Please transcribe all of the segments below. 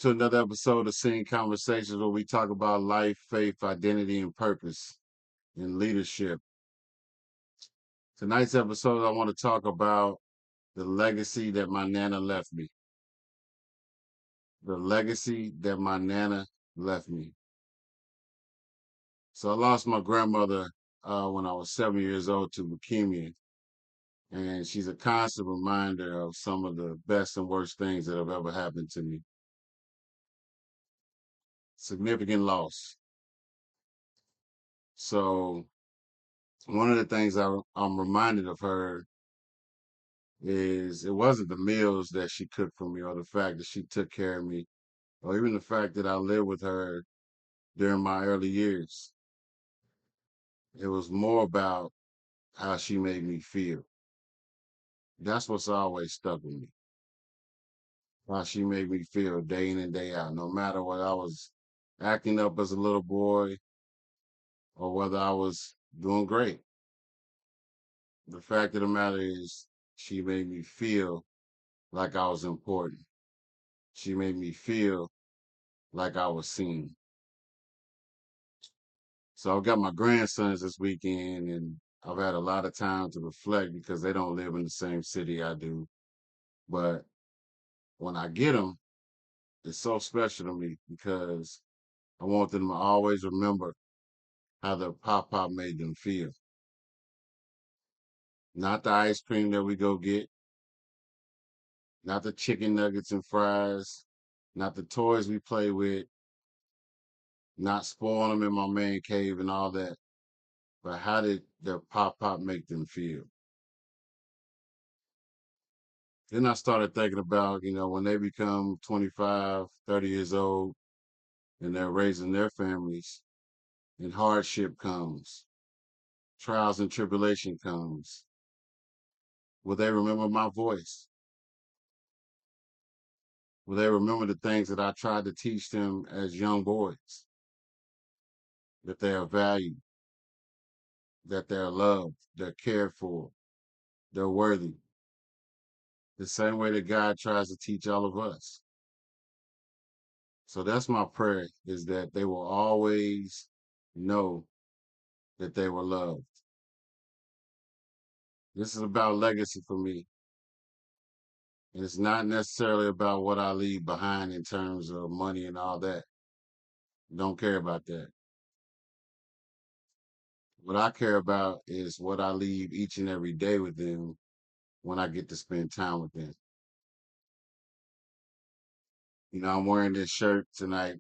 to another episode of Seeing Conversations where we talk about life, faith, identity, and purpose in leadership. Tonight's episode, I want to talk about the legacy that my Nana left me. The legacy that my Nana left me. So I lost my grandmother when I was 7 years old to leukemia. And she's a constant reminder of some of the best and worst things that have ever happened to me. Significant loss. So one of the things I'm reminded of her is it wasn't the meals that she cooked for me or the fact that she took care of me or even the fact that I lived with her during my early years. It was more about how she made me feel. That's what's always stuck with me. How she made me feel day in and day out, no matter what I was acting up as a little boy or whether I was doing great. The fact of the matter is she made me feel like I was important. She made me feel like I was seen. So I've got my grandsons this weekend, and I've had a lot of time to reflect because they don't live in the same city I do. But when I get them, it's so special to me because I want them to always remember how their pop made them feel. Not the ice cream that we go get, not the chicken nuggets and fries, not the toys we play with, not spoiling them in my man cave and all that. But how did their pop make them feel? Then I started thinking about, when they become 25, 30 years old and they're raising their families and hardship comes, trials and tribulation comes. Will they remember my voice? Will they remember the things that I tried to teach them as young boys? That they are valued, that they're loved, they're cared for, they're worthy. The same way that God tries to teach all of us. So that's my prayer is that they will always know that they were loved. This is about legacy for me. And it's not necessarily about what I leave behind in terms of money and all that. Don't care about that. What I care about is what I leave each and every day with them when I get to spend time with them. I'm wearing this shirt tonight,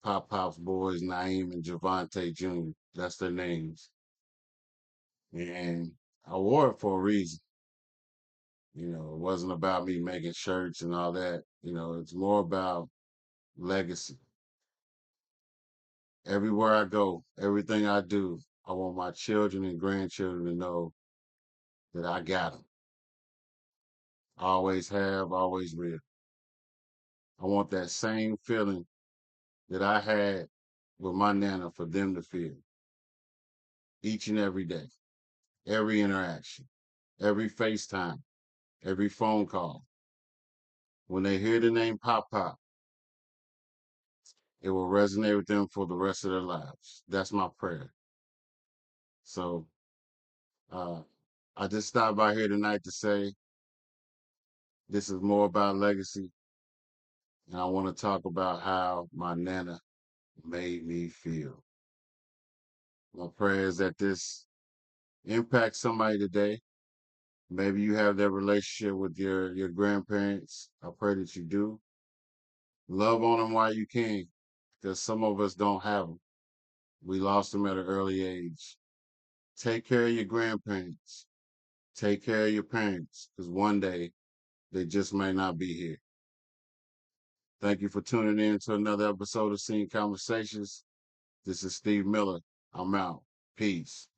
Pop's boys, Naeem and Javante Jr. That's their names. And I wore it for a reason. It wasn't about me making shirts and all that. It's more about legacy. Everywhere I go, everything I do, I want my children and grandchildren to know that I got them. Always have, always will. I want that same feeling that I had with my Nana for them to feel each and every day, every interaction, every FaceTime, every phone call. When they hear the name Pop, it will resonate with them for the rest of their lives. That's my prayer. So uh, I just stopped by here tonight to say this is more about legacy. And I want to talk about how my Nana made me feel. My prayer is that this impacts somebody today. Maybe you have that relationship with your grandparents. I pray that you do. Love on them while you can, because some of us don't have them. We lost them at an early age. Take care of your grandparents. Take care of your parents, because one day they just may not be here. Thank you for tuning in to another episode of Scene Conversations. This is Steve Miller. I'm out. Peace.